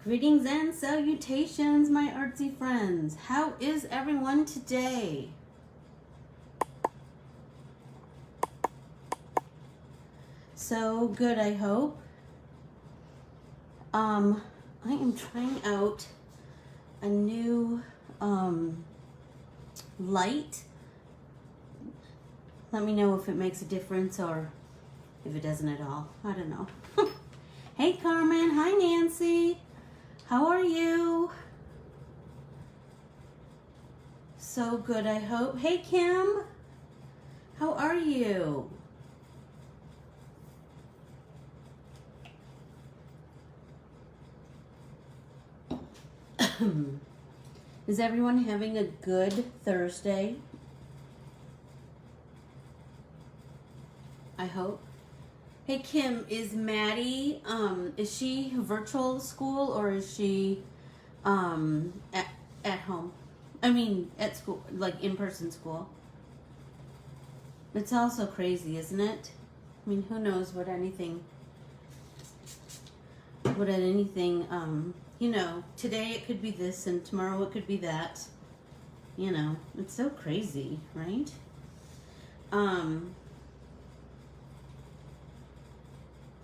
Greetings and salutations, my artsy friends. How is everyone today? So good, I hope. I am trying out a new light. Let me know if it makes a difference or if it doesn't at all. I don't know. Hey Carmen, hi Nancy. How are you? So good, I hope. Hey Kim, how are you? Is everyone having a good Thursday? I hope. Hey Kim, is Maddie, is she virtual school or is she at home? I mean, at school, like in-person school. It's also crazy, isn't it? I mean, who knows what anything, you know, today it could be this and tomorrow it could be that. You know, it's so crazy, right?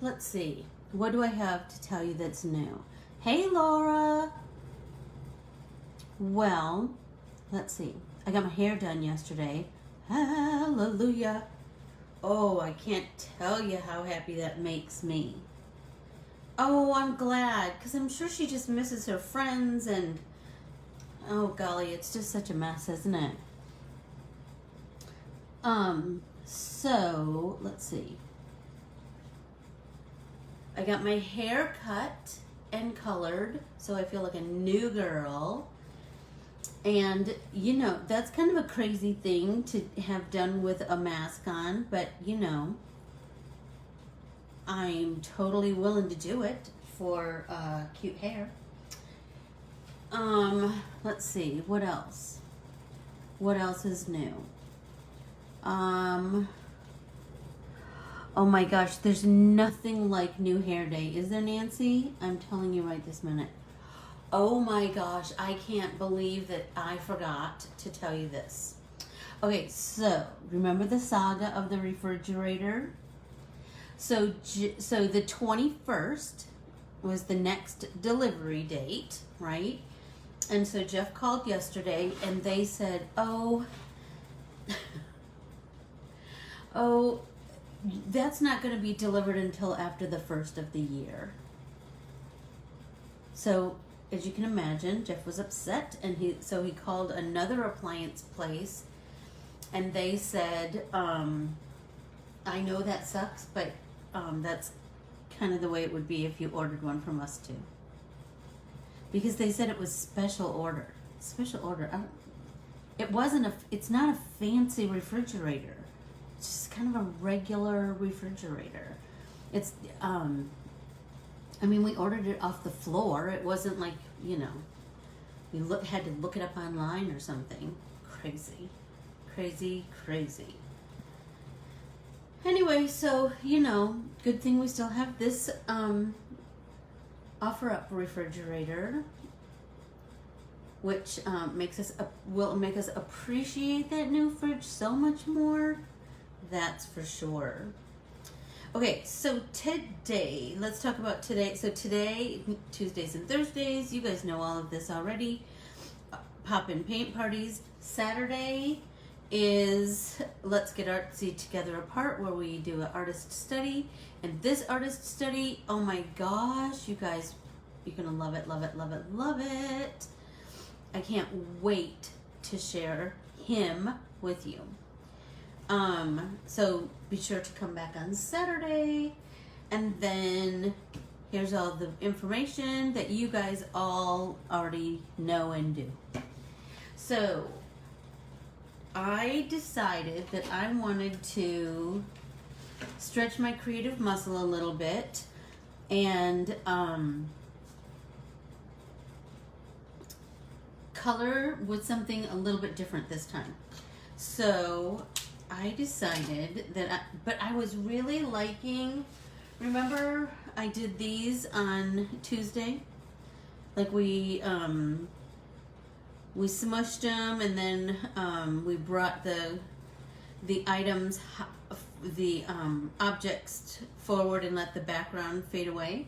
Let's see. What do I have to tell you that's new? Hey, Laura. Well, let's see. I got my hair done yesterday. Hallelujah. Oh, I can't tell you how happy that makes me. Oh, I'm glad, because I'm sure she just misses her friends and, oh golly, it's just such a mess, isn't it? So, let's see. I got my hair cut and colored, so I feel like a new girl. And, you know, that's kind of a crazy thing to have done with a mask on, but, you know, I'm totally willing to do it for cute hair. Let's see, what else? What else is new? Oh my gosh, there's nothing like new hair day, is there, Nancy? I'm telling you right this minute. Oh my gosh, I can't believe that I forgot to tell you this. Okay, so remember the saga of the refrigerator? So the 21st was the next delivery date, right? And so Jeff called yesterday and they said, oh, that's not going to be delivered until after the first of the year. So as you can imagine, Jeff was upset and he called another appliance place and they said, I know that sucks, but that's kind of the way it would be if you ordered one from us too. Because they said it was special order. Special order. It's not a fancy refrigerator. It's just kind of a regular refrigerator. It's, I mean, we ordered it off the floor. It wasn't like, you know, we had to look it up online or something. Crazy. Crazy, crazy. Anyway, so, you know, good thing we still have this offer-up refrigerator, which will make us appreciate that new fridge so much more. That's for sure. Okay, so today, let's talk about today. So today, Tuesdays and Thursdays, you guys know all of this already. Pop-in paint parties. Saturday is Let's Get Artsy Together Apart, where we do an artist study. And this artist study, oh my gosh, you guys, you're gonna love it, love it, love it, love it. I can't wait to share him with you. So be sure to come back on Saturday, and then here's all the information that you guys all already know and do. So I decided that I wanted to stretch my creative muscle a little bit and color with something a little bit different this time. So I decided that, but I was really liking, remember I did these on Tuesday? Like we smushed them, and then we brought the items, the objects forward and let the background fade away.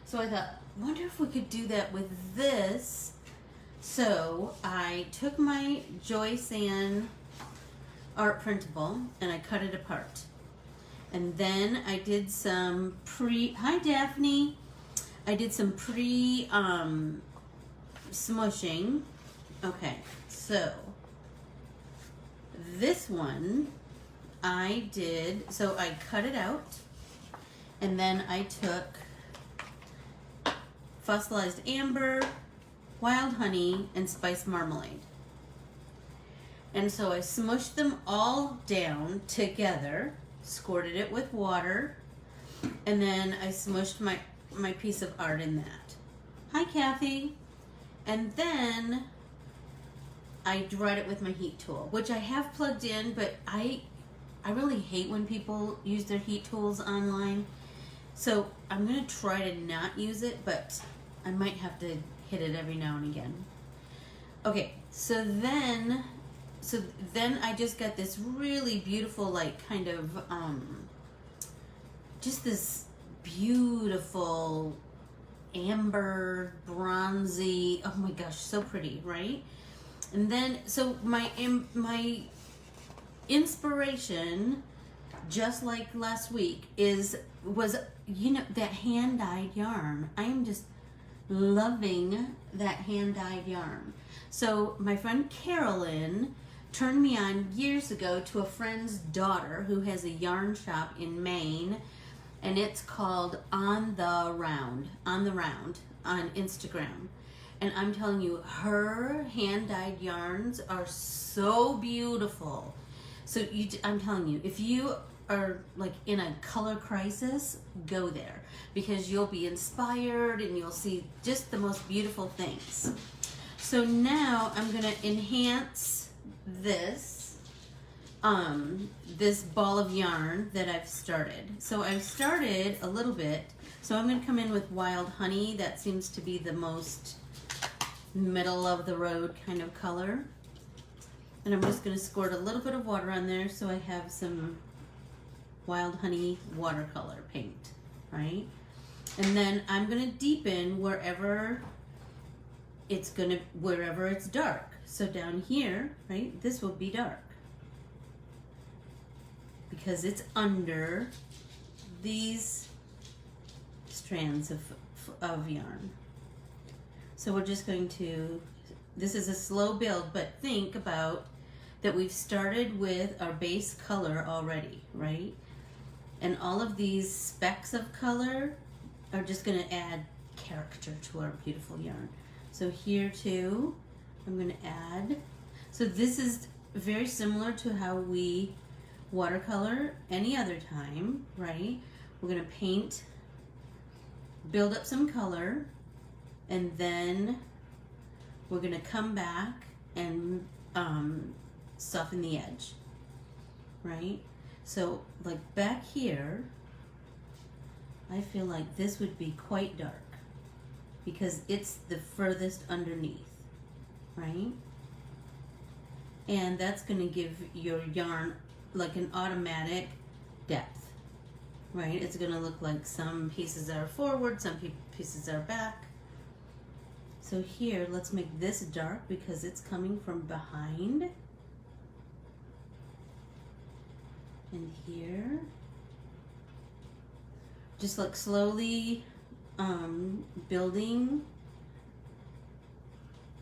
So I thought, wonder if we could do that with this. So I took my Joyce Ann art printable and I cut it apart. And then I did some hi Daphne. I did some smushing. Okay, so this one so I cut it out, and then I took fossilized amber, wild honey, and spiced marmalade. And so I smushed them all down together, squirted it with water, and then I smushed my piece of art in that. Hi Kathy. And then I dried it with my heat tool, which I have plugged in, but I really hate when people use their heat tools online. So I'm going to try to not use it, but I might have to hit it every now and again. Okay, so then I just got this really beautiful, like, kind of, just this beautiful amber, bronzy, oh my gosh, so pretty, right? And then, so my inspiration, just like last week, was that hand-dyed yarn. I am just loving that hand-dyed yarn. So my friend Carolyn turned me on years ago to a friend's daughter who has a yarn shop in Maine, and it's called On the Round on Instagram. And I'm telling you, her hand-dyed yarns are so beautiful. So I'm telling you, if you are like in a color crisis, go there, because you'll be inspired and you'll see just the most beautiful things. So now I'm gonna enhance this ball of yarn that I've started. So I've started a little bit. So I'm gonna come in with wild honey. That seems to be the most middle of the road kind of color. And I'm just gonna squirt a little bit of water on there so I have some wild honey watercolor paint, right? And then I'm gonna deepen wherever it's dark. So down here, right, this will be dark because it's under these strands of yarn. So we're just going to, this is a slow build, but think about that we've started with our base color already, right? And all of these specks of color are just gonna add character to our beautiful yarn. So here too, I'm gonna add, so this is very similar to how we watercolor any other time, right? We're gonna paint, build up some color, and then we're gonna come back and soften the edge, right? So like back here, I feel like this would be quite dark because it's the furthest underneath, right? And that's gonna give your yarn like an automatic depth, right? It's gonna look like some pieces are forward, some pieces are back. So here, let's make this dark because it's coming from behind. And here, just like slowly building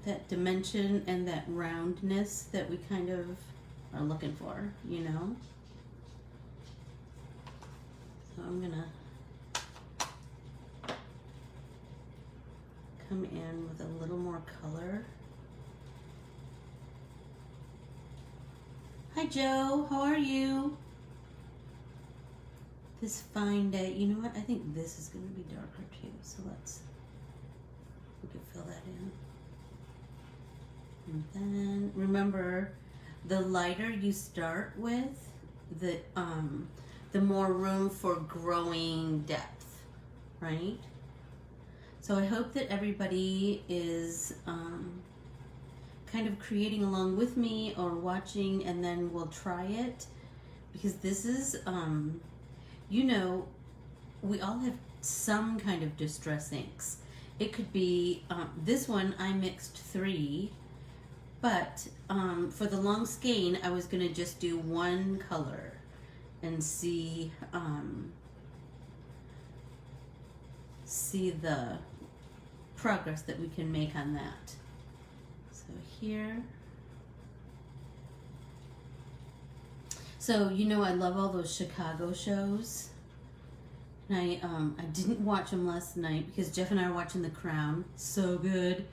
that dimension and that roundness that we kind of are looking for, you know? So I'm gonna come in with a little more color. Hi Joe, how are you? This fine day, you know what? I think this is gonna be darker too, so we can fill that in. And then remember, the lighter you start with, the more room for growing depth, right? So I hope that everybody is kind of creating along with me or watching, and then we'll try it, because this is, you know, we all have some kind of distress inks. It could be, this one I mixed 3, but for the long skein I was going to just do one color and see the progress that we can make on that. So here, so you know I love all those Chicago shows, and I didn't watch them last night because Jeff and I are watching The Crown. So good.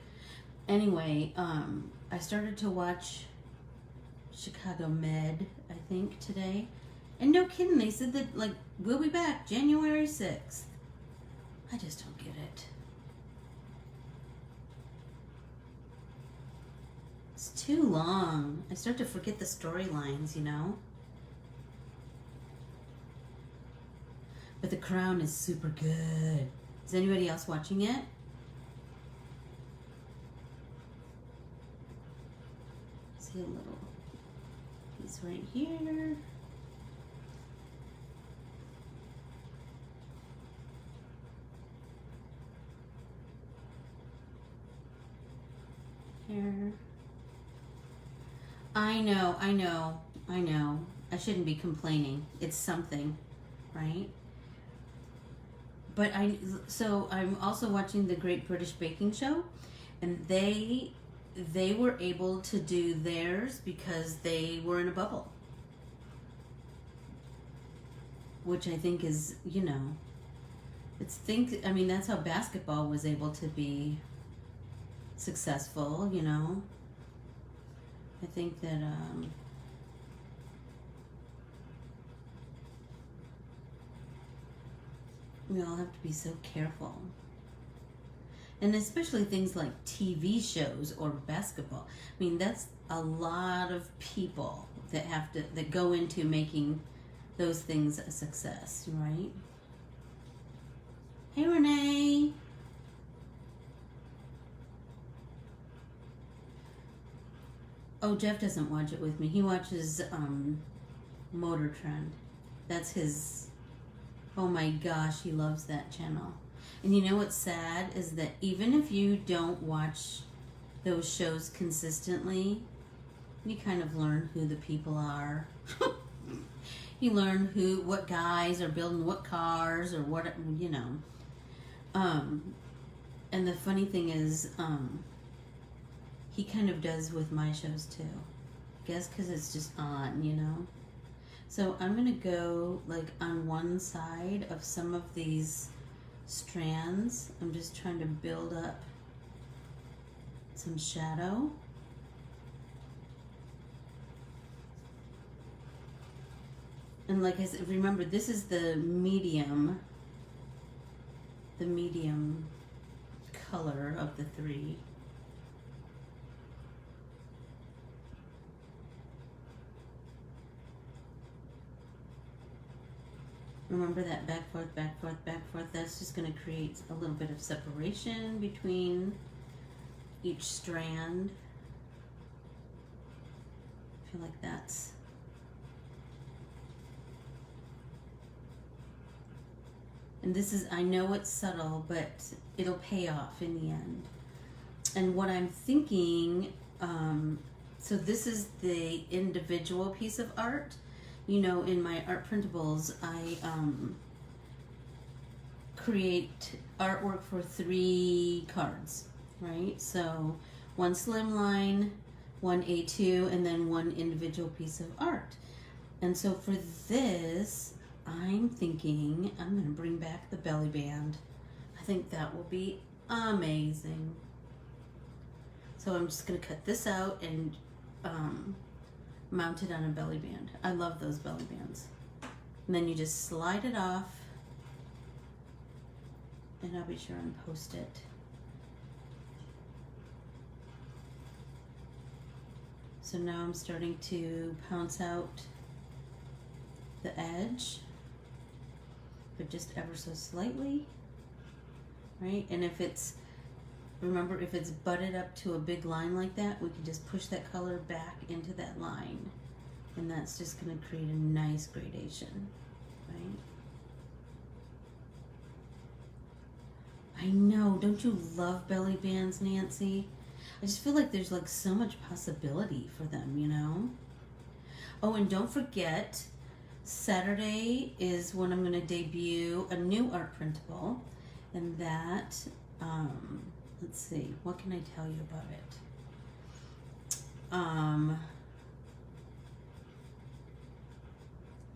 Anyway, I started to watch Chicago Med, I think, today, and no kidding, they said that, like, we'll be back January 6th. I just don't get it. It's too long. I start to forget the storylines, you know? But The Crown is super good. Is anybody else watching it? See a little piece right here. Here. I know. I shouldn't be complaining. It's something, right? But so I'm also watching the Great British Baking Show, and they were able to do theirs because they were in a bubble, which I think is, you know, I mean, that's how basketball was able to be successful, you know. I think that we all have to be so careful, and especially things like TV shows or basketball. I mean, that's a lot of people that go into making those things a success, right? Hey, Renee. Oh, Jeff doesn't watch it with me. He watches Motor Trend. That's his. Oh my gosh, he loves that channel. And you know what's sad is that even if you don't watch those shows consistently, you kind of learn who the people are. You learn what guys are building what cars, or what, you know. And the funny thing is, he kind of does with my shows too. I guess because it's just on, you know. So I'm going to go like on one side of some of these strands. I'm just trying to build up some shadow. And like I said, remember, this is the medium color of the 3. Remember that back, forth, back, forth, back, forth. That's just going to create a little bit of separation between each strand. I feel like that's... And this is, I know it's subtle, but it'll pay off in the end. And what I'm thinking, so this is the individual piece of art. You know, in my art printables, I create artwork for 3 cards, right? So 1 slimline, 1 A2, and then 1 individual piece of art. And so for this, I'm thinking I'm going to bring back the belly band. I think that will be amazing. So I'm just going to cut this out and mount it on a belly band. I love those belly bands. And then you just slide it off, and I'll be sure and post it. So now I'm starting to pounce out the edge, but just ever so slightly. right? And if it's, remember, if it's butted up to a big line like that, we can just push that color back into that line. And that's just going to create a nice gradation, right? I know, don't you love belly bands, Nancy? I just feel like there's like so much possibility for them, you know? Oh, and don't forget, Saturday is when I'm going to debut a new art printable. And that, let's see, what can I tell you about it?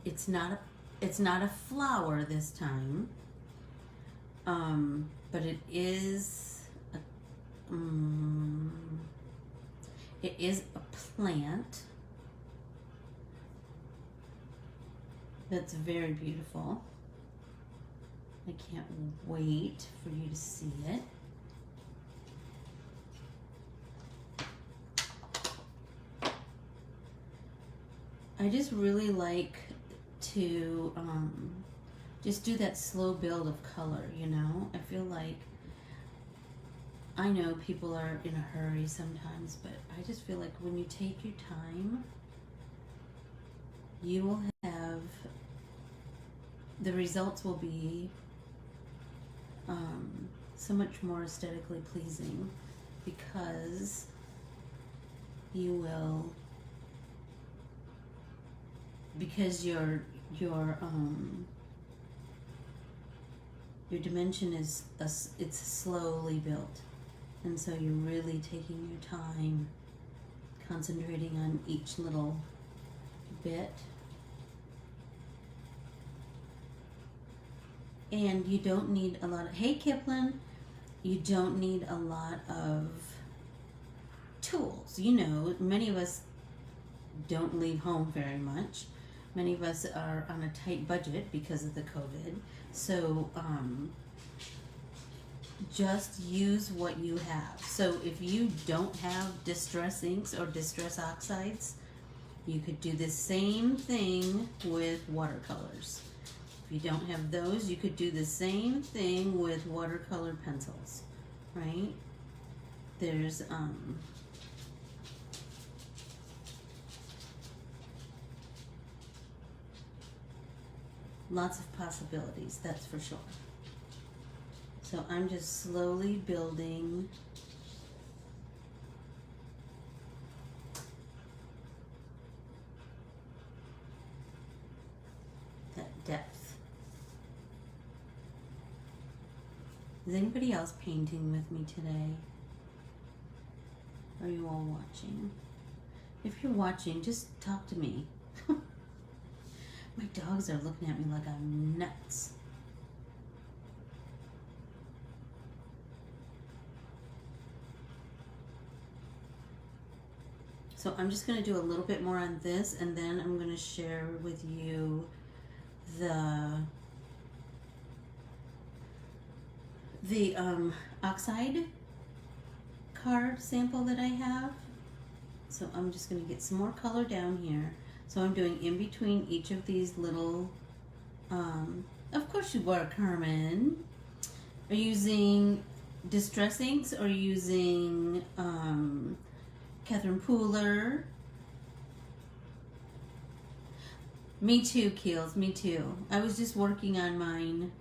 It's not a flower this time, but it is a plant that's very beautiful. I can't wait for you to see it. I just really like to just do that slow build of color, you know? I feel like, I know people are in a hurry sometimes, but I just feel like when you take your time, you will have, the results will be so much more aesthetically pleasing, because you will, because your dimension is it's slowly built, and so you're really taking your time, concentrating on each little bit. And you don't need a lot of, hey Kiplin, you don't need a lot of tools. You know, many of us don't leave home very much. Many of us are on a tight budget because of the COVID. So just use what you have. So if you don't have distress inks or distress oxides, you could do the same thing with watercolors. If you don't have those, you could do the same thing with watercolor pencils, right? There's lots of possibilities, that's for sure. So I'm just slowly building that depth. Is anybody else painting with me today? Are you all watching? If you're watching, just talk to me. My dogs are looking at me like I'm nuts. So I'm just going to do a little bit more on this, and then I'm going to share with you the oxide card sample that I have. So I'm just going to get some more color down here. So I'm doing in between each of these little, of course you are, Carmen. Are you using distress inks or using Catherine Pooler? Me too, Keels, me too. I was just working on mine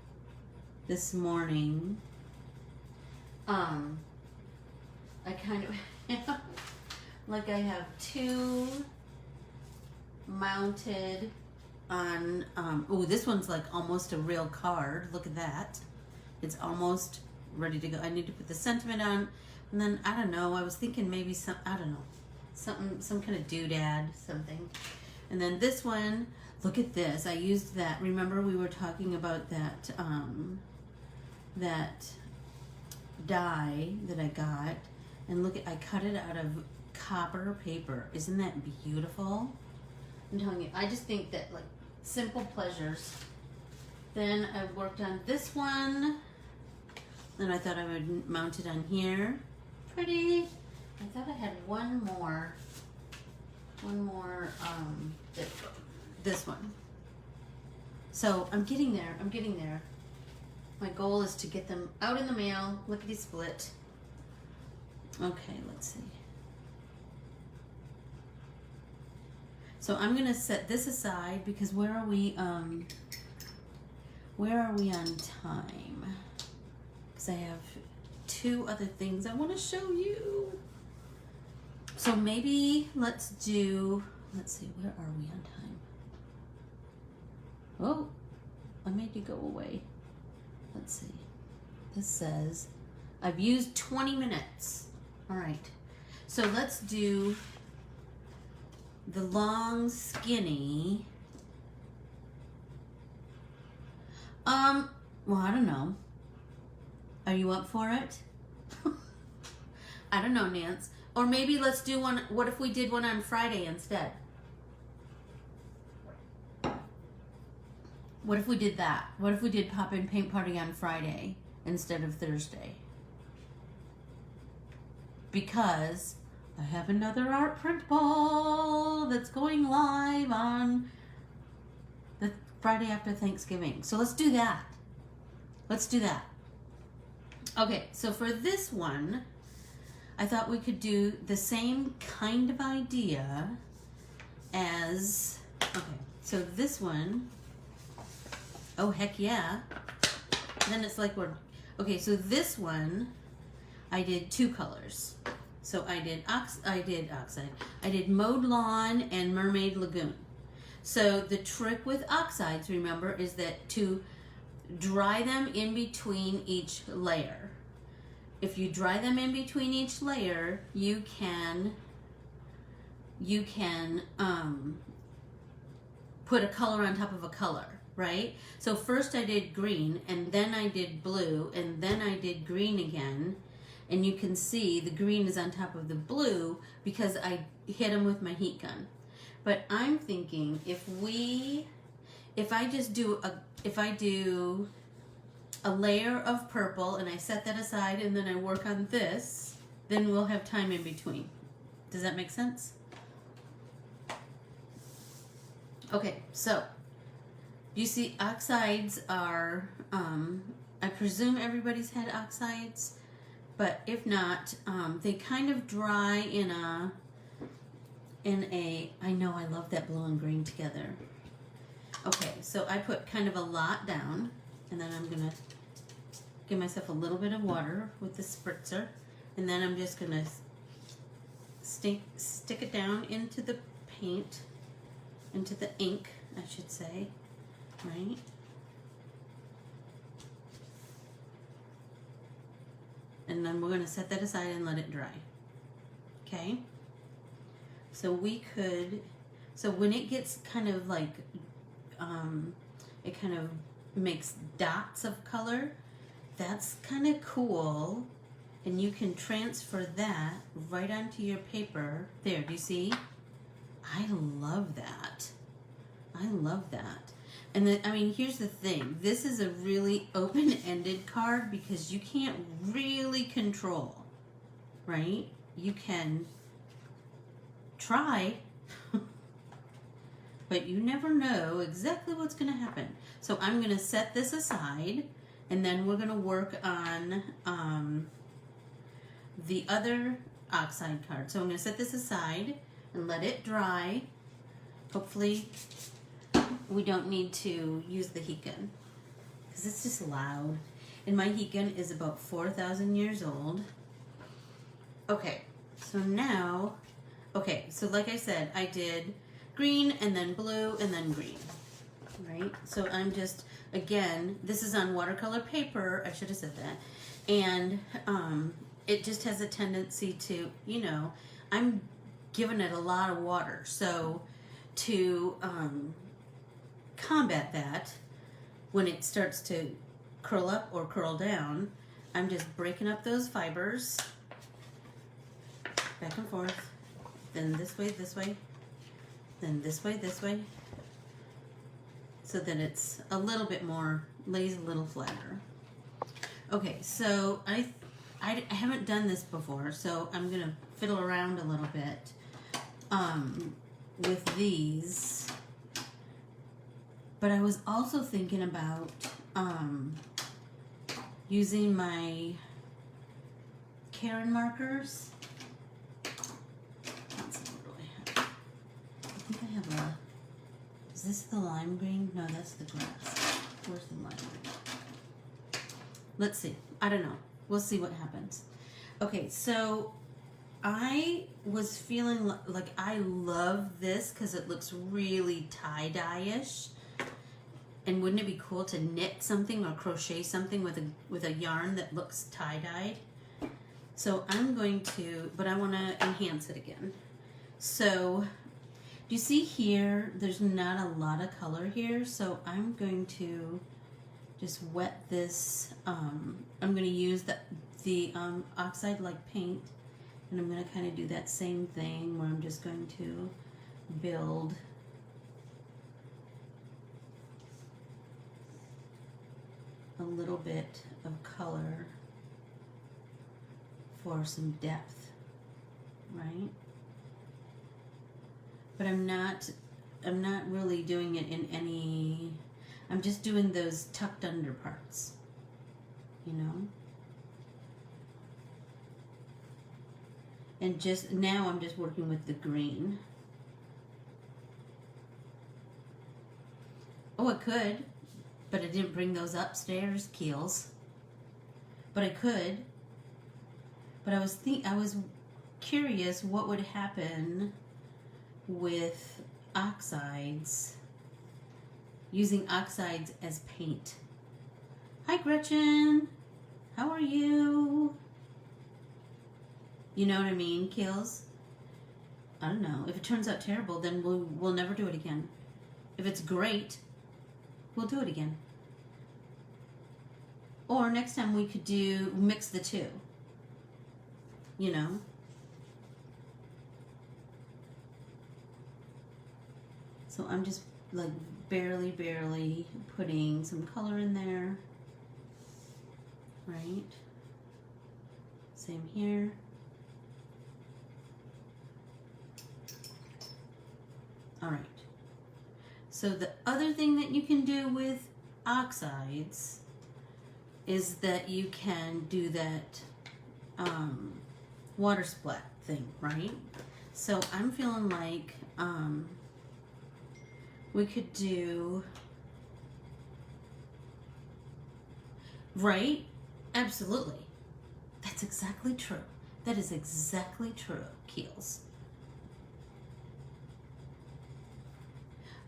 this morning. I kind of like I have two mounted on, oh, this one's like almost a real card. Look at that. It's almost ready to go. I need to put the sentiment on, and then I don't know, I was thinking maybe some, I don't know, some kind of doodad, something. And then this one, look at this. I used that, remember we were talking about that, that die that I got, and look at, I cut it out of copper paper. Isn't that beautiful? I'm telling you, I just think that like simple pleasures. Then I worked on this one. Then I thought I would mount it on here. Pretty. I thought I had one more, this one. So I'm getting there, I'm getting there. My goal is to get them out in the mail, lickety-split. Okay, let's see. So I'm gonna set this aside because where are we on time? Because I have 2 other things I want to show you. So maybe let's see, where are we on time? Oh, I made you go away. Let's see. This says I've used 20 minutes. All right. So let's do the long skinny. Well, I don't know. Are you up for it? I don't know, Nance. Or maybe let's do one. What if we did one on Friday instead? What if we did that? What if we did Pop-In Paint Party on Friday instead of Thursday? Because I have another art print ball that's going live on the Friday after Thanksgiving. So let's do that. Let's do that. Okay, so for this one, I thought we could do the same kind of idea as, okay, so this one, oh heck yeah. Then it's like okay, so this one, I did 2 colors. So I did oxide. I did Mowed Lawn and Mermaid Lagoon. So the trick with oxides, remember, is that to dry them in between each layer. If you dry them in between each layer, you can put a color on top of a color, right? So first I did green, and then I did blue, and then I did green again. And you can see the green is on top of the blue because I hit them with my heat gun. But I'm thinking if I do a layer of purple and I set that aside and then I work on this, then we'll have time in between. Does that make sense? Okay, so you see oxides are, I presume everybody's had oxides, but if not, they kind of dry in a, I know I love that blue and green together. Okay, so I put kind of a lot down, and then I'm gonna give myself a little bit of water with the spritzer, and then I'm just gonna stick it down into the paint, into the ink, I should say, right? And then we're gonna set that aside and let it dry, okay? So when it gets kind of like, it kind of makes dots of color, that's kind of cool. And you can transfer that right onto your paper. There, do you see? I love that. I love that. And then, I mean, here's the thing. This is a really open-ended card because you can't really control, right? You can try, but you never know exactly what's going to happen. So I'm going to set this aside, and then we're going to work on the other oxide card. So I'm going to set this aside and let it dry. Hopefully we don't need to use the heat gun because it's just loud. And my heat gun is about 4,000 years old. Okay, so now, okay, so like I said, I did green and then blue and then green, right? So I'm just, again, this is on watercolor paper. I should have said that. And it just has a tendency to, you know, I'm giving it a lot of water. So to combat that, when it starts to curl up or curl down, I'm just breaking up those fibers back and forth, then this way, then this way, so that it's a little bit more, lays a little flatter. Okay, so I haven't done this before, so I'm gonna fiddle around a little bit with these. But I was also thinking about using my Karen markers. Let's see, what do I have? I think I have a, is this the lime green? No, that's the grass. Where's the lime green? Let's see. I don't know. We'll see what happens. Okay, so I was feeling like I love this because it looks really tie-dye-ish. And wouldn't it be cool to knit something or crochet something with a yarn that looks tie-dyed? So I'm going to, but I want to enhance it again. So do you see here, there's not a lot of color here, so I'm going to just wet this. I'm going to use the oxide like paint, and I'm going to kind of do that same thing where I'm just going to build a little bit of color for some depth, right? But I'm not really doing it in any, I'm just doing those tucked under parts, you know? And just now I'm just working with the green. Oh, I could, but I didn't bring those upstairs keels. But I could. But I was curious what would happen with oxides, using oxides as paint. Hi Gretchen, how are you? You know what I mean, Keels? I don't know. If it turns out terrible, then we'll never do it again. If it's great, we'll do it again. Or next time we could mix the two. You know? So I'm just like barely putting some color in there. Right? Same here. All right. So the other thing that you can do with oxides is that you can do that water splat thing, right? So I'm feeling like we could do, right? Absolutely. That's exactly true. That is exactly true, Keels.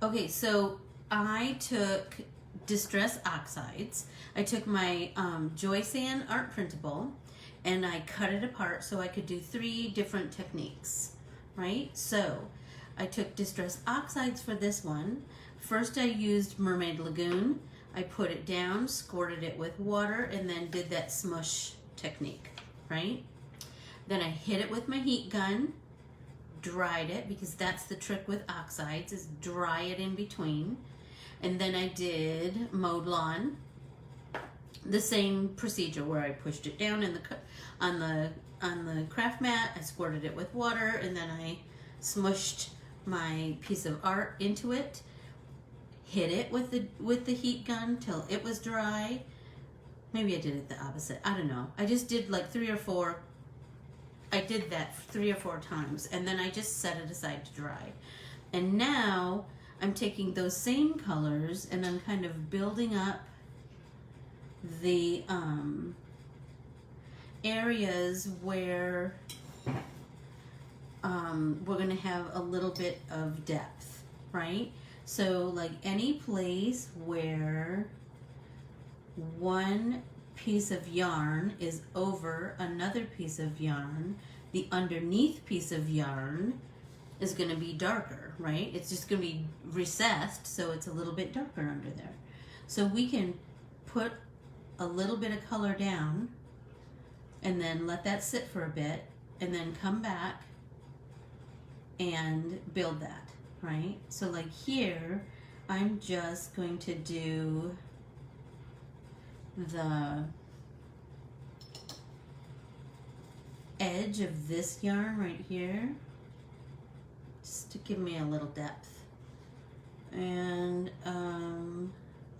Okay, so I took Distress Oxides. I took my Joyce Ann art printable and I cut it apart so I could do 3 different techniques, right? So I took Distress Oxides for this one. First I used Mermaid Lagoon. I put it down, squirted it with water, and then did that smush technique, right? Then I hit it with my heat gun, dried it, because that's the trick with oxides, is dry it in between. And then I did mowed lawn, the same procedure where I pushed it down in on the craft mat, I squirted it with water, and then I smushed my piece of art into it, hit it with the heat gun till it was dry. Maybe I did it the opposite, I don't know. I just did like 3 or 4. I did that 3 or 4 times, and then I just set it aside to dry. And now I'm taking those same colors and I'm kind of building up the areas where we're going to have a little bit of depth, right? So like any place where one piece of yarn is over another piece of yarn, the underneath piece of yarn is going to be darker, right? It's just going to be recessed, so it's a little bit darker under there. So we can put a little bit of color down and then let that sit for a bit and then come back and build that, right? So like here, I'm just going to do the edge of this yarn right here, just to give me a little depth. And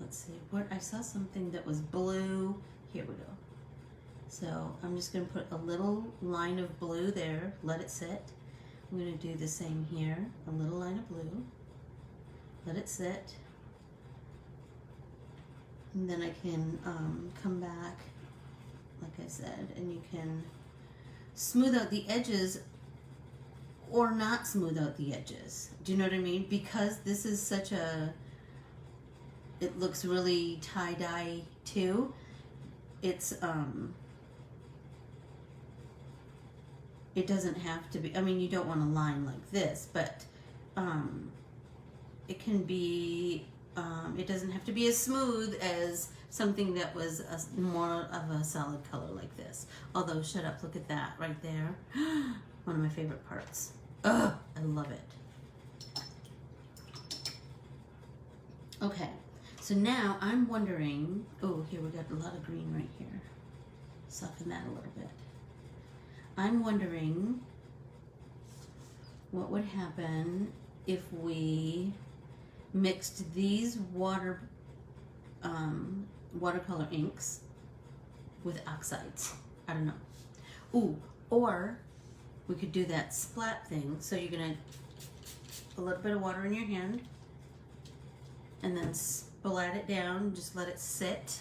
let's see, what I saw something that was blue Here we go. So I'm just going to put a little line of blue there, let it sit. I'm going to do the same here, a little line of blue, let it sit. And then I can come back, like I said, and you can smooth out the edges or not smooth out the edges. Do you know what I mean? Because this is such a, it looks really tie-dye too. It's, it doesn't have to be, I mean, you don't want a line like this, but it can be, it doesn't have to be as smooth as something that was more of a solid color like this. Although, shut up, look at that right there. One of my favorite parts. Ugh, I love it. Okay, so now I'm wondering, oh, here we got a lot of green right here. Soften that a little bit. I'm wondering what would happen if we mixed these watercolor inks with oxides. I don't know. Ooh, or we could do that splat thing. So you're gonna a little bit of water in your hand and then splat it down, just let it sit.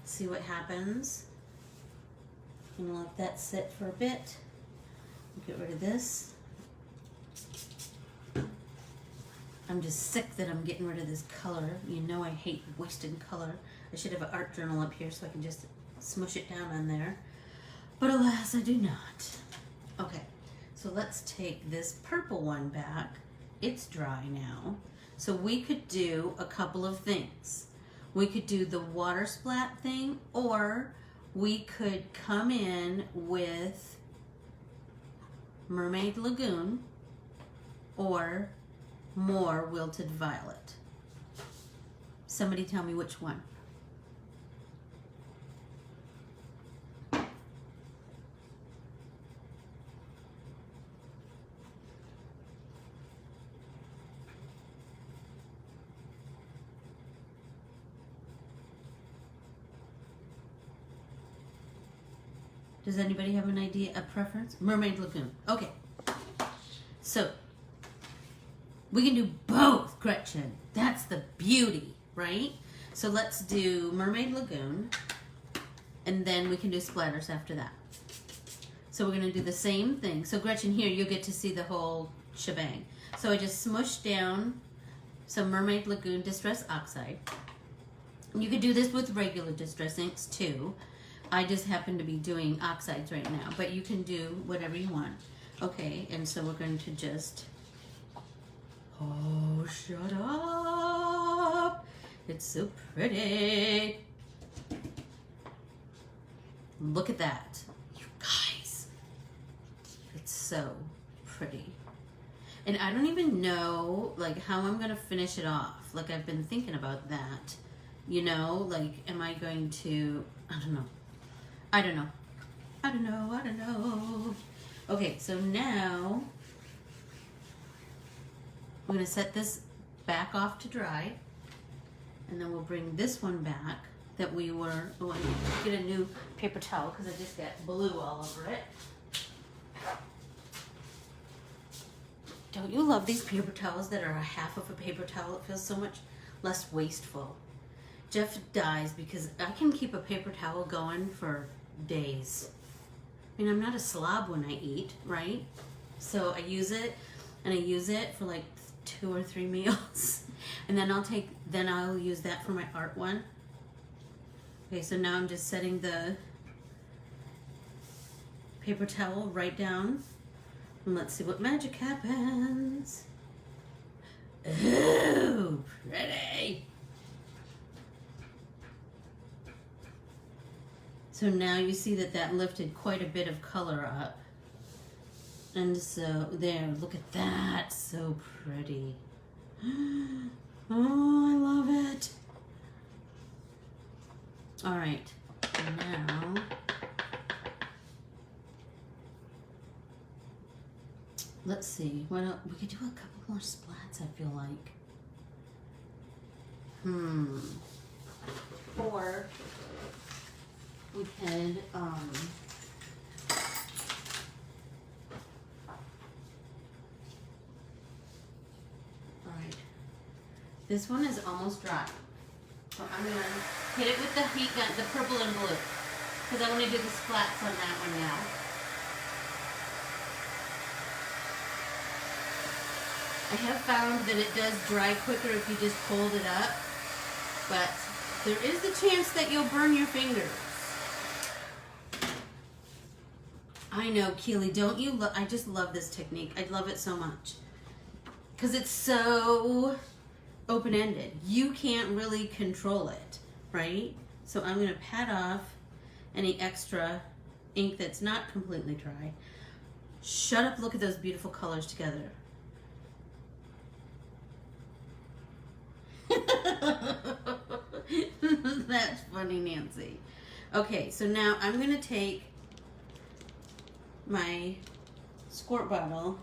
See what happens. And let that sit for a bit. Get rid of this. I'm just sick that I'm getting rid of this color. You know I hate wasting color. I should have an art journal up here so I can just smush it down on there. But alas, I do not. Okay, so let's take this purple one back. It's dry now. So we could do a couple of things. We could do the water splat thing, or we could come in with Mermaid Lagoon or more Wilted Violet. Somebody tell me which one. Does anybody have an idea, a preference? Mermaid Lagoon. Okay. So, we can do both, Gretchen. That's the beauty, right? So let's do Mermaid Lagoon, and then we can do splatters after that. So we're gonna do the same thing. So Gretchen, here, you'll get to see the whole shebang. So I just smushed down some Mermaid Lagoon Distress Oxide. You could do this with regular Distress inks too. I just happen to be doing oxides right now, but you can do whatever you want. Okay, and so we're going to just, oh, shut up. It's so pretty. Look at that, you guys. It's so pretty. And I don't even know like how I'm gonna finish it off. Like I've been thinking about that, you know, like am I going to, I don't know. I don't know. Okay, so now we're gonna set this back off to dry, and then we'll bring this one back that we were, oh, I need to get a new paper towel because I just got blue all over it. Don't you love these paper towels that are a half of a paper towel? It feels so much less wasteful. Jeff dies because I can keep a paper towel going for days. I mean, I'm not a slob when I eat, right? So I use it, and I use it for like 2 or 3 meals, and then I'll use that for my art one. Okay, so now I'm just setting the paper towel right down, and let's see what magic happens. Ooh, pretty. So now you see that lifted quite a bit of color up. And so there, look at that, so pretty. Oh, I love it. All right, now, let's see, what else? We could do a couple more splats, I feel like. Or we could, alright. This one is almost dry. So I'm going to hit it with the heat gun, the purple and blue. Because I want to do the splats on that one now. I have found that it does dry quicker if you just hold it up. But there is the chance that you'll burn your fingers. I know, Keely, don't you I just love this technique. I love it so much. Because it's so open-ended. You can't really control it, right? So I'm going to pat off any extra ink that's not completely dry. Shut up, look at those beautiful colors together. That's funny, Nancy. Okay, so now I'm going to take my squirt bottle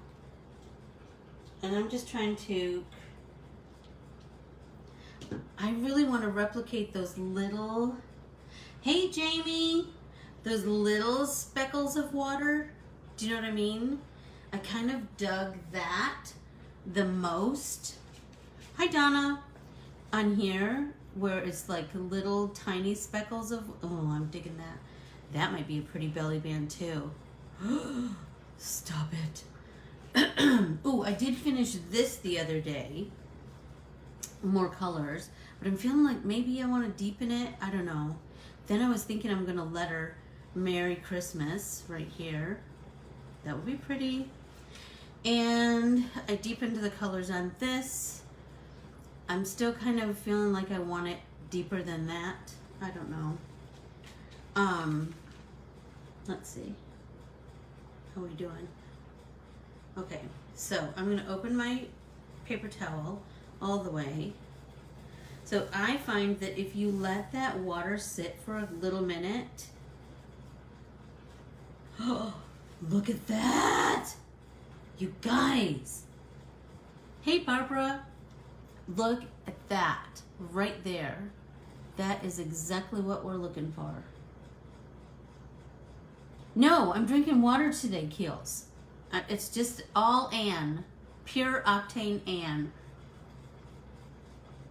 and I'm just trying to, I really want to replicate those little, hey Jamie, those little speckles of water. Do you know what I mean? I kind of dug that the most. Hi Donna. On here, where it's like little tiny speckles of, oh, I'm digging that. That might be a pretty belly band too. Stop it. Ooh, I did finish this the other day. More colors, but I'm feeling like maybe I want to deepen it. I don't know. Then I was thinking I'm gonna let her Merry Christmas right here. That would be pretty. And I deepened the colors on this. I'm still kind of feeling like I want it deeper than that. I don't know. Let's see. How are we doing? Okay, so I'm gonna open my paper towel all the way. So I find that if you let that water sit for a little minute, oh, look at that! You guys! Hey Barbara! Look at that, right there. That is exactly what we're looking for. No, I'm drinking water today, Keels. It's just all Ann, pure octane Ann.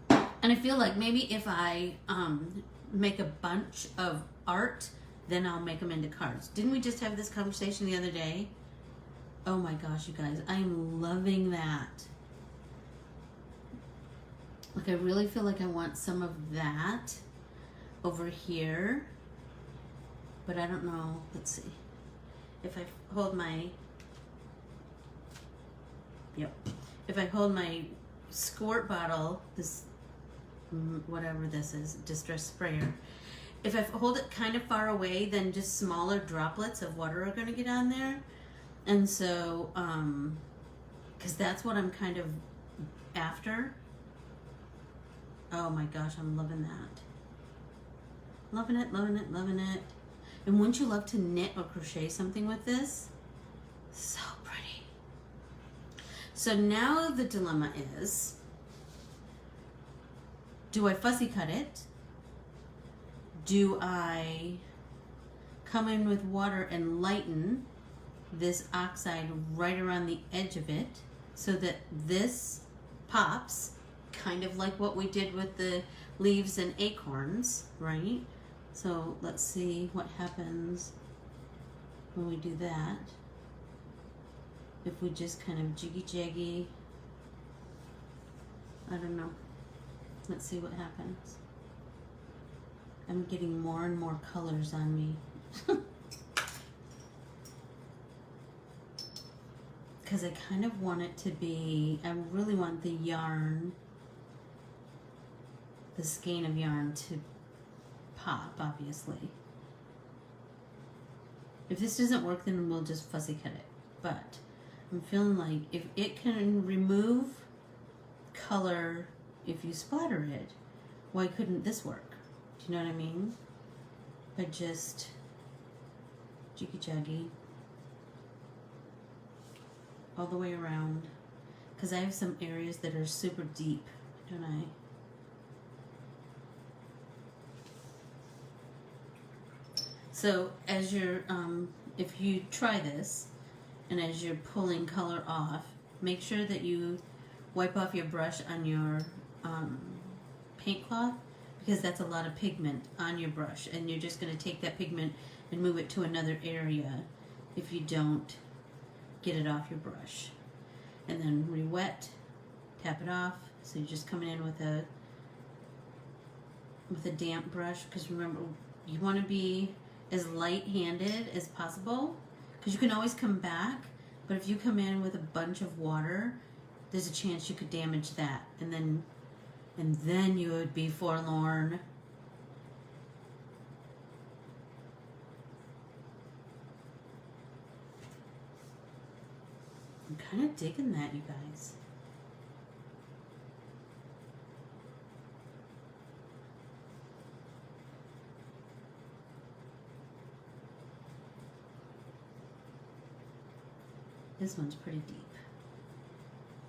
And I feel like maybe if I make a bunch of art, then I'll make them into cards. Didn't we just have this conversation the other day? Oh my gosh, you guys, I'm loving that. Like, I really feel like I want some of that over here, but I don't know. Let's see. If I hold my, yep. If I hold my squirt bottle, this, whatever this is, distress sprayer. If I hold it kind of far away, then just smaller droplets of water are going to get on there. And so, because that's what I'm kind of after. Oh my gosh, I'm loving that. Loving it, loving it, loving it. And wouldn't you love to knit or crochet something with this? So pretty. So now the dilemma is, do I fussy cut it? Do I come in with water and lighten this oxide right around the edge of it so that this pops? Kind of like what we did with the leaves and acorns, right? So let's see what happens when we do that. If we just kind of jiggy-jaggy, I don't know. Let's see what happens. I'm getting more and more colors on me. Because I kind of want it to be, I really want the yarn, the skein of yarn to pop, obviously. If this doesn't work, then we'll just fussy cut it. But I'm feeling like if it can remove color, if you splatter it, why couldn't this work? Do you know what I mean? But just jiggy-jaggy all the way around. Because I have some areas that are super deep, don't I? So as you're, if you try this, and as you're pulling color off, make sure that you wipe off your brush on your paint cloth, because that's a lot of pigment on your brush, and you're just going to take that pigment and move it to another area if you don't get it off your brush. And then re-wet, tap it off. So you're just coming in with a damp brush, because remember, you want to be as light-handed as possible, because you can always come back, but if you come in with a bunch of water, there's a chance you could damage that, and then you would be forlorn. I'm kind of digging that, you guys. This one's pretty deep.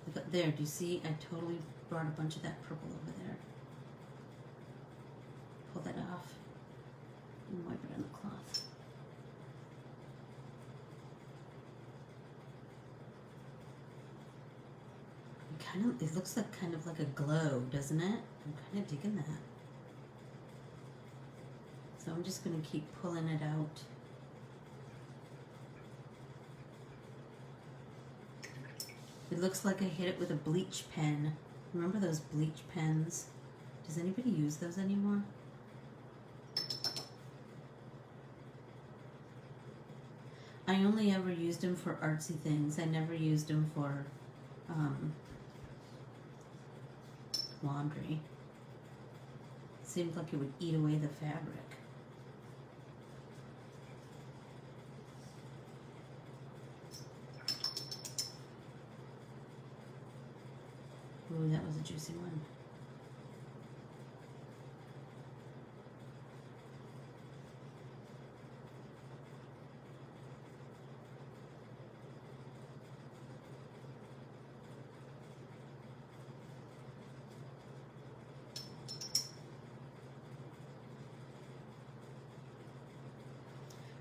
Look up there, do you see? I totally brought a bunch of that purple over there. Pull that off and wipe it on the cloth. It looks like kind of like a glow, doesn't it? I'm kind of digging that. So I'm just going to keep pulling it out. It looks like I hit it with a bleach pen. Remember those bleach pens? Does anybody use those anymore? I only ever used them for artsy things. I never used them for laundry. It seemed like it would eat away the fabric. Ooh, that was a juicy one.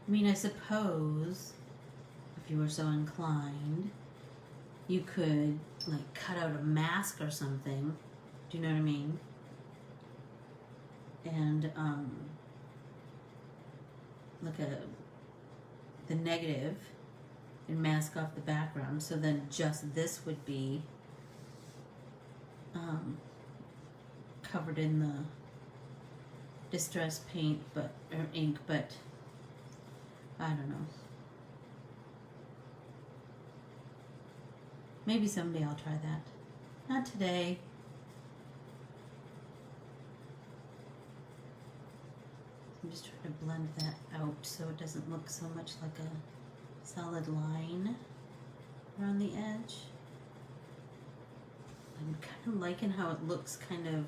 I mean, I suppose, if you were so inclined, you could, like, cut out a mask or something. Do you know what I mean? And, look at the negative and mask off the background. So then just this would be covered in the distress paint, or ink, but I don't know. Maybe someday I'll try that. Not today. I'm just trying to blend that out so it doesn't look so much like a solid line around the edge. I'm kind of liking how it looks kind of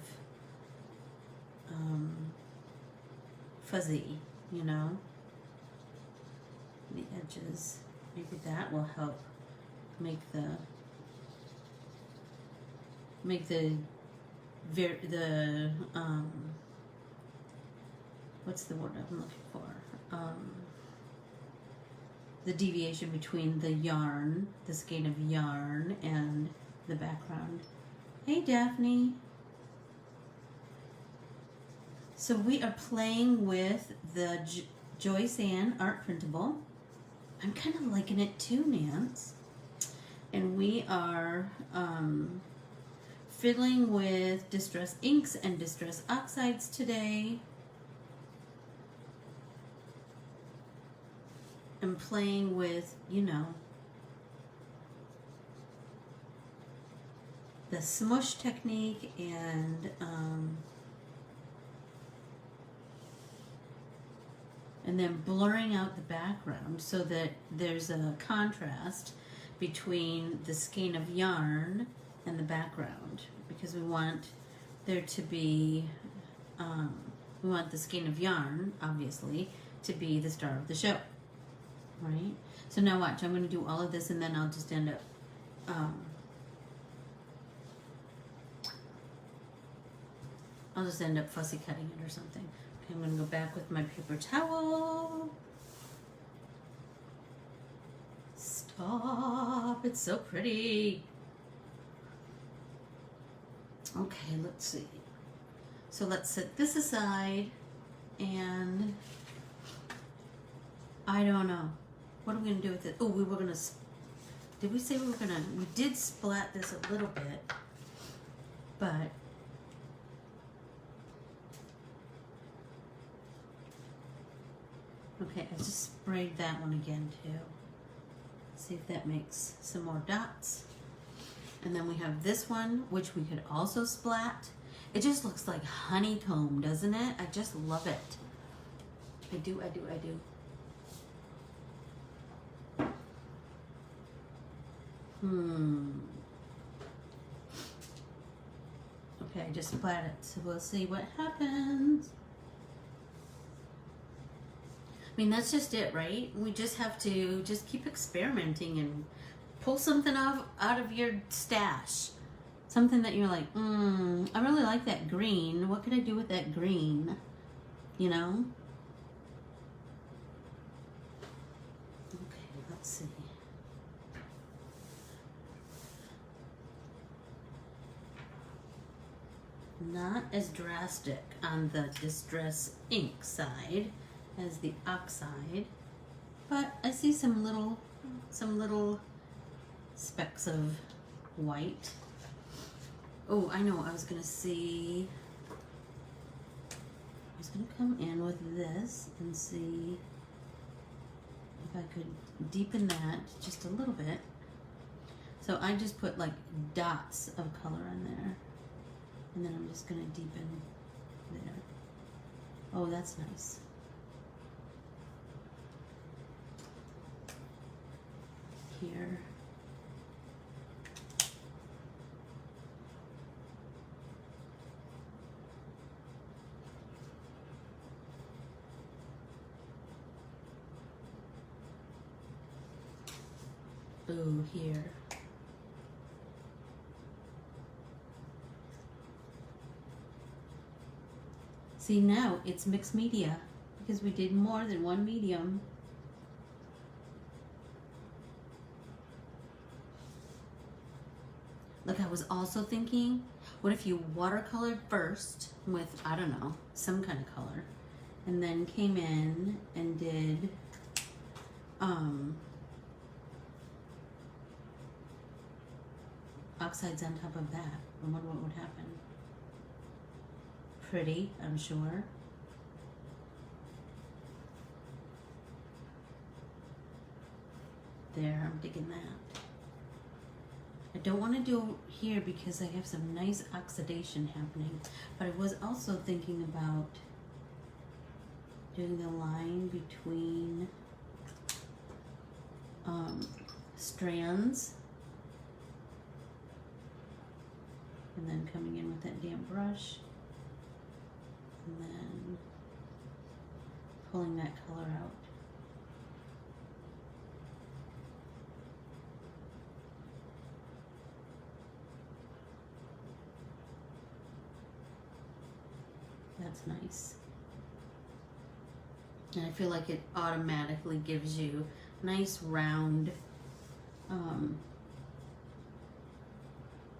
fuzzy, you know? The edges. Maybe that will help make the what's the word I'm looking for? The deviation between the yarn, the skein of yarn, and the background. Hey, Daphne. So we are playing with the Joyce Ann art printable. I'm kind of liking it too, Nance. And we are fiddling with distress inks and distress oxides today. I'm playing with, you know, the smush technique and then blurring out the background so that there's a contrast between the skein of yarn and the background, because we want there to be, we want the skein of yarn, obviously, to be the star of the show, right? So now watch, I'm going to do all of this and then I'll just end up, fussy cutting it or something. I'm gonna go back with my paper towel. Stop, it's so pretty. Okay, let's see. So let's set this aside, and I don't know. What are we gonna do with it? Oh, we were gonna, did we say we were gonna, we did splat this a little bit, but okay, I just sprayed that one again too. See if that makes some more dots. And then we have this one, which we could also splat. It just looks like honeycomb, doesn't it? I just love it. I do. Okay, I just splat it, so we'll see what happens. I mean, that's just it, right? We just have to just keep experimenting and pull something out of your stash. Something that you're like, I really like that green. What could I do with that green? You know? Okay, let's see. Not as drastic on the Distress ink side as the oxide, but I see some little specks of white. Oh, I know. I was gonna come in with this and see if I could deepen that just a little bit. So I just put like dots of color in there, and then I'm just gonna deepen there. Oh, that's nice. Here. Ooh, here. See, now it's mixed media because we did more than one medium. Look, I was also thinking, what if you watercolored first with, I don't know, some kind of color, and then came in and did oxides on top of that. I wonder what would happen. Pretty, I'm sure. There, I'm digging that. I don't want to do here because I have some nice oxidation happening, but I was also thinking about doing the line between strands, and then coming in with that damp brush, and then pulling that color out. That's nice. And I feel like it automatically gives you nice round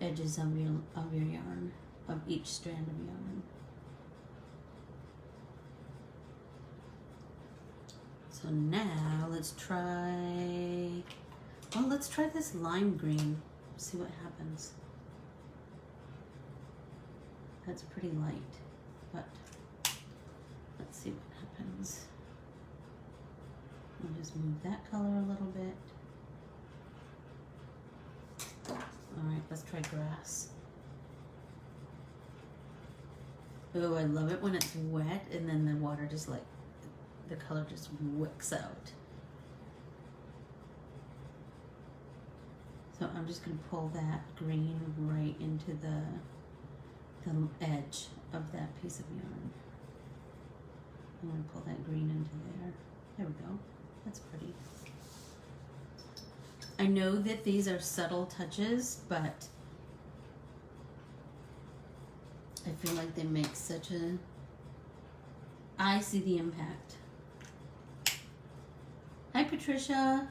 edges of your yarn, of each strand of yarn. So now let's try this lime green. See what happens. That's pretty light, but let's see what happens. I'll just move that color a little bit. All right, let's try grass. Oh, I love it when it's wet and then the water just like, the color just wicks out. So I'm just gonna pull that green right into the edge of that piece of yarn. I'm gonna pull that green into there. There we go. That's pretty. I know that these are subtle touches, but I feel like they make such a, I see the impact. Hi, Patricia.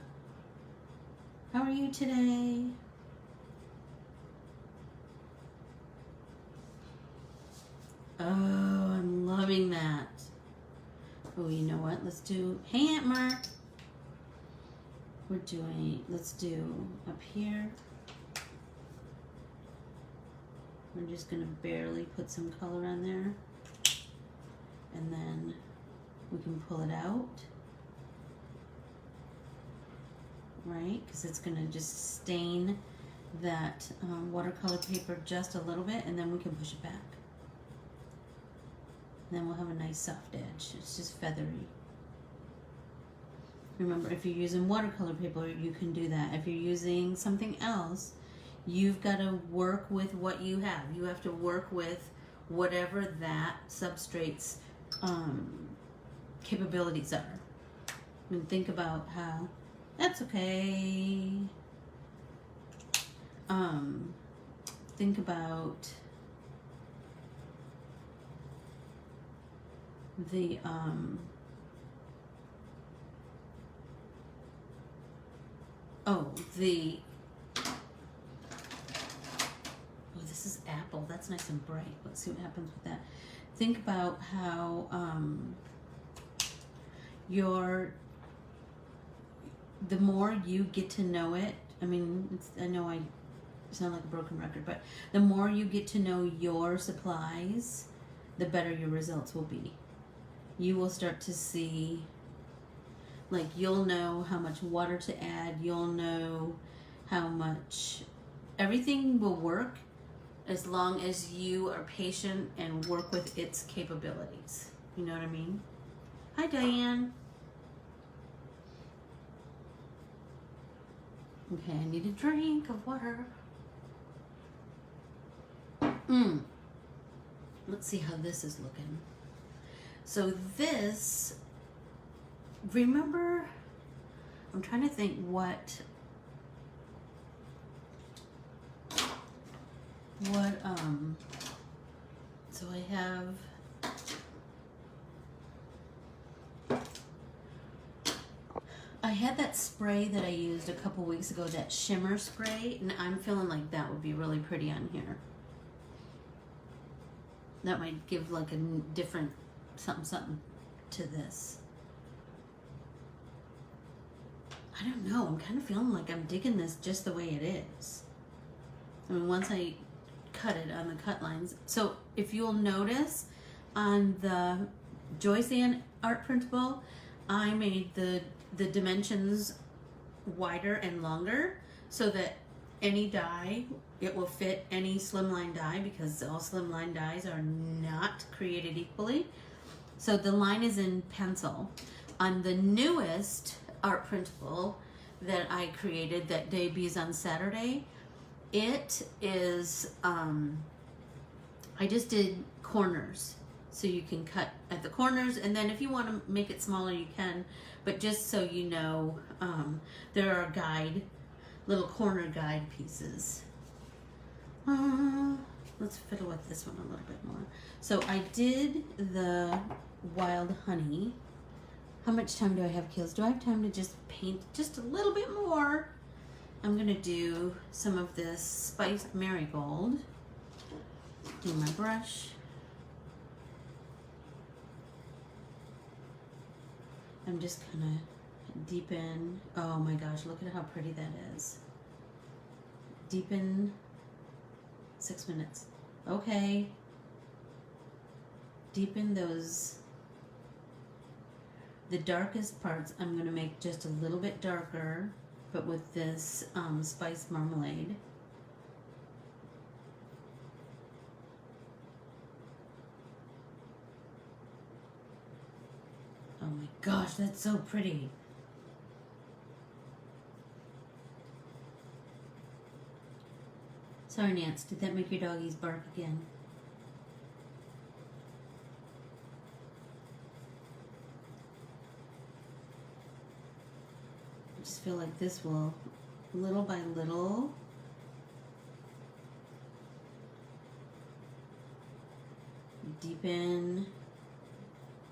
How are you today? Oh, I'm loving that. Oh, you know what? Let's do, hey, Aunt Mark. Let's do up here. We're just going to barely put some color on there. And then we can pull it out. Right? Because it's going to just stain that watercolor paper just a little bit, and then we can push it back. And then we'll have a nice soft edge. It's just feathery. Remember, if you're using watercolor paper, you can do that. If you're using something else, you've got to work with what you have. You have to work with whatever that substrate's capabilities are. I mean, think about how, that's okay. Think about the this is apple. That's nice and bright. Let's see what happens with that. Think about how the more you get to know it, I mean, I know I sound like a broken record, but the more you get to know your supplies, the better your results will be. You will start to see, like, you'll know how much water to add, you'll know how much, everything will work as long as you are patient and work with its capabilities. You know what I mean? Hi, Diane. Okay, I need a drink of water. Let's see how this is looking. So this, remember, I'm trying to think what so I had that spray that I used a couple weeks ago, that shimmer spray, and I'm feeling like that would be really pretty on here. That might give like a different something to this. I don't know, I'm kind of feeling like I'm digging this just the way it is. I mean, once I cut it on the cut lines. So if you'll notice on the Joyce Ann art printable, I made the dimensions wider and longer so that any die, it will fit any slimline die, because all slimline dies are not created equally. So the line is in pencil. On the newest art printable that I created that debuts on Saturday, it is, I just did corners. So you can cut at the corners, and then if you want to make it smaller, you can. But just so you know, there are little corner guide pieces. Let's fiddle with this one a little bit more. So I did the wild honey. How much time do I have, Keels? Do I have time to just paint just a little bit more? I'm gonna do some of this spiced marigold. Do my brush. I'm just gonna deepen. Oh my gosh, look at how pretty that is. Deepen 6 minutes. Okay. Deepen those. The darkest parts I'm gonna make just a little bit darker, but with this spiced marmalade. Oh my gosh, that's so pretty. Sorry, Nance, did that make your doggies bark again? I just feel like this will, little by little, deepen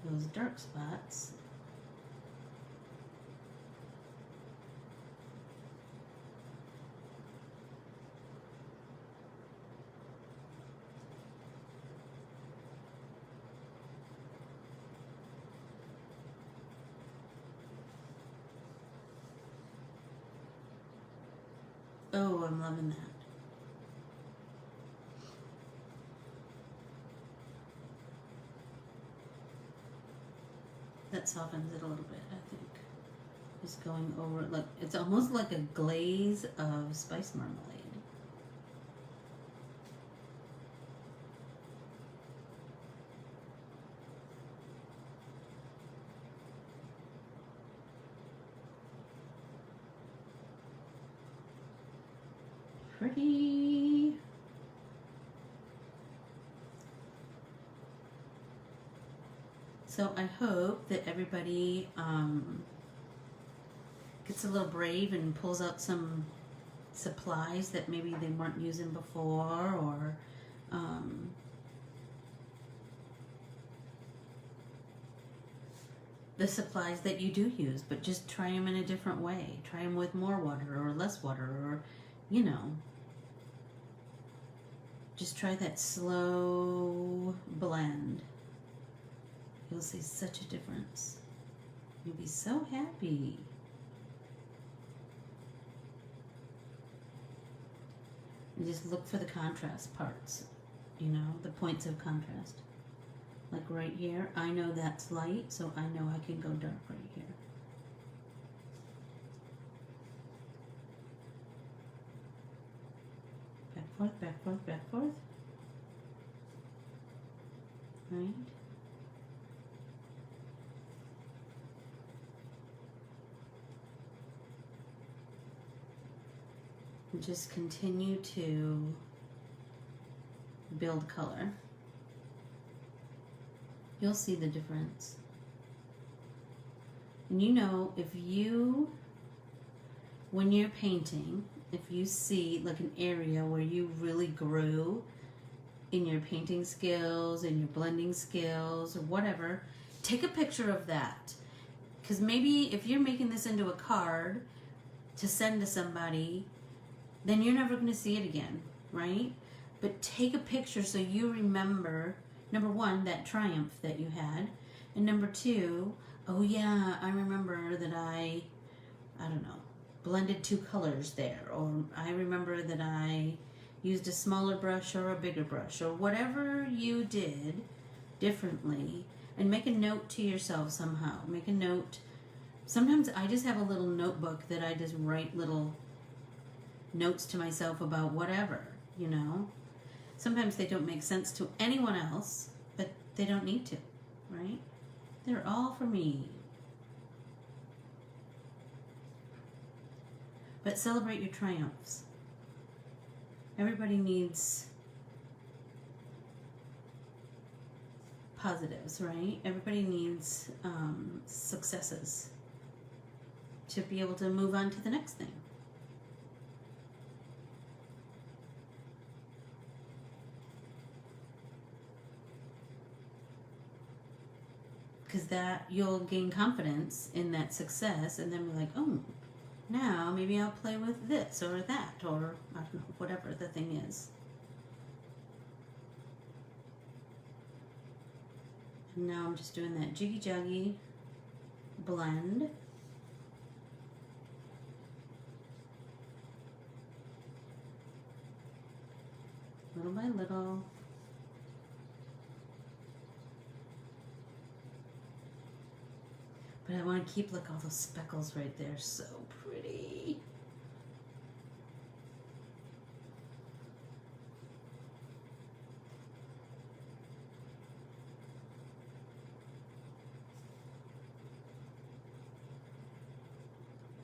those dark spots. Oh, I'm loving that. That softens it a little bit, I think. Just going over it, like it's almost like a glaze of spice marmalade. Pretty. So I hope that everybody gets a little brave and pulls out some supplies that maybe they weren't using before, or the supplies that you do use, but just try them in a different way. Try them with more water or less water, or, you know, just try that slow blend. You'll see such a difference. You'll be so happy. And just look for the contrast parts, you know, the points of contrast. Like right here, I know that's light, so I know I can go dark right here. Back, forth, back, forth, back, forth. Right? And just continue to build color. You'll see the difference. And you know, if you, when you're painting, if you see like an area where you really grew in your painting skills and your blending skills or whatever, take a picture of that. Because maybe if you're making this into a card to send to somebody, then you're never going to see it again, right? But take a picture so you remember, number one, that triumph that you had, and number two, oh yeah, I remember that I don't know, blended two colors there, or I remember that I used a smaller brush or a bigger brush, or whatever you did differently, and make a note to yourself somehow. Make a note. Sometimes I just have a little notebook that I just write little notes to myself about whatever, you know. Sometimes they don't make sense to anyone else, but they don't need to, right? They're all for me. But celebrate your triumphs. Everybody needs positives, right? Everybody needs successes to be able to move on to the next thing. Because that, you'll gain confidence in that success, and then be like, oh, now maybe I'll play with this or that, or I don't know, whatever the thing is. And now I'm just doing that jiggy jaggy blend. Little by little. But I want to keep like all those speckles right there. So pretty.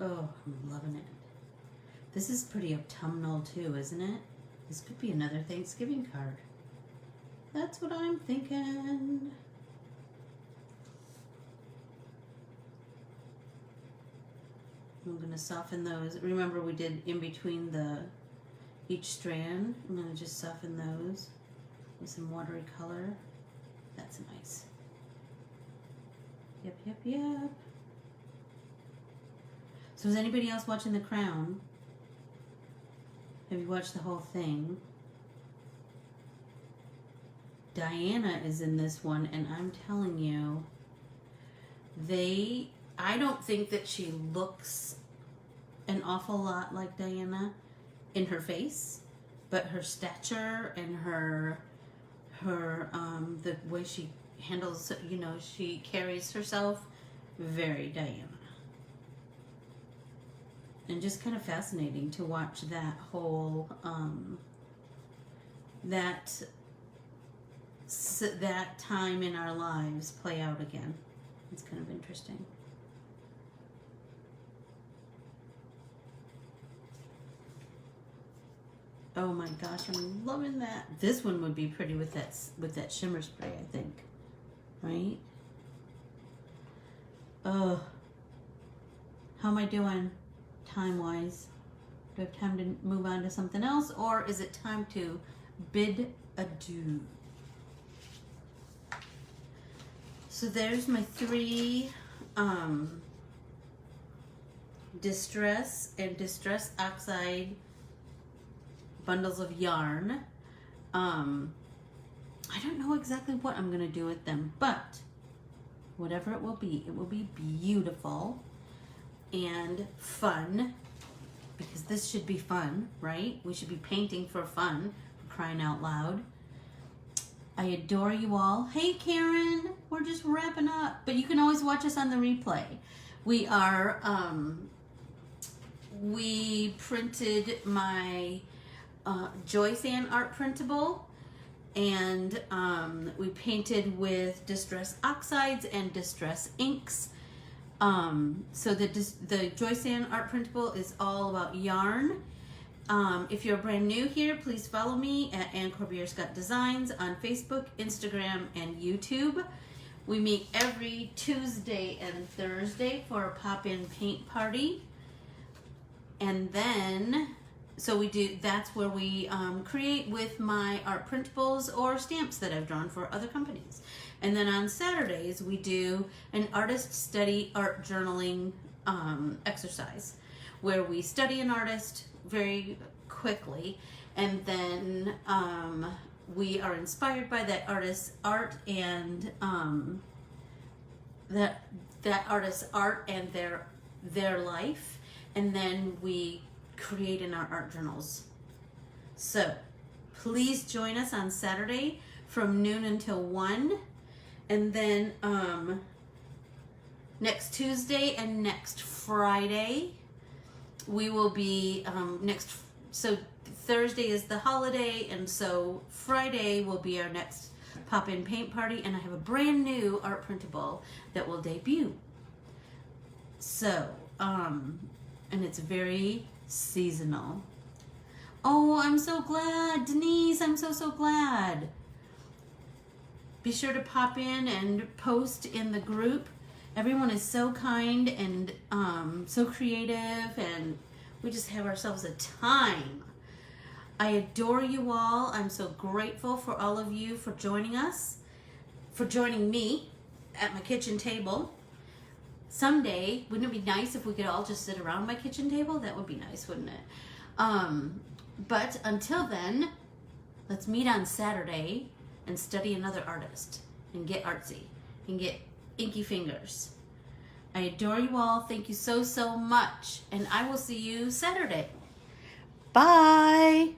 Oh, I'm loving it. This is pretty autumnal too, isn't it? This could be another Thanksgiving card. That's what I'm thinking. I'm going to soften those. Remember we did in between each strand. I'm going to just soften those with some watery color. That's nice. Yep. So is anybody else watching The Crown? Have you watched the whole thing? Diana is in this one, and I'm telling you, I don't think that she looks an awful lot like Diana in her face, but her stature and her the way she handles, she carries herself, very Diana. And just kind of fascinating to watch that whole that time in our lives play out again. It's kind of interesting. Oh my gosh, I'm loving that. This one would be pretty with that shimmer spray, I think. Right? Oh. How am I doing time-wise? Do I have time to move on to something else, or is it time to bid adieu? So there's my 3 distress and distress oxide bundles of yarn. I don't know exactly what I'm gonna do with them, but whatever it will be beautiful and fun, because this should be fun, right? We should be painting for fun, for crying out loud. I adore you all. Hey Karen, we're just wrapping up, but you can always watch us on the replay. We are, we printed my Joyce Ann art printable, and we painted with distress oxides and distress inks. So the Joyce Ann art printable is all about yarn. If you're brand new here, please follow me at Ann Corbiere-Scott Designs on Facebook, Instagram, and YouTube. We meet every Tuesday and Thursday for a pop-in paint party. And then, that's where we create with my art printables or stamps that I've drawn for other companies. And then on Saturdays, we do an artist study art journaling exercise, where we study an artist very quickly, and then we are inspired by that artist's art and that artist's art and their life, and then we create in our art journals. So please join us on Saturday from noon until 1, and then next Tuesday and next Friday we will be so Thursday is the holiday, and so Friday will be our next pop-in paint party, and I have a brand new art printable that will debut. So and it's very seasonal. Oh, I'm so glad, Denise, I'm so glad. Be sure to pop in and post in the group. Everyone is so kind and so creative, and we just have ourselves a time. I adore you all. I'm so grateful for all of you for joining us, for joining me at my kitchen table. Someday, wouldn't it be nice if we could all just sit around my kitchen table? That would be nice, wouldn't it? But until then, let's meet on Saturday and study another artist and get artsy and get inky fingers. I adore you all. Thank you so much. And I will see you Saturday. Bye.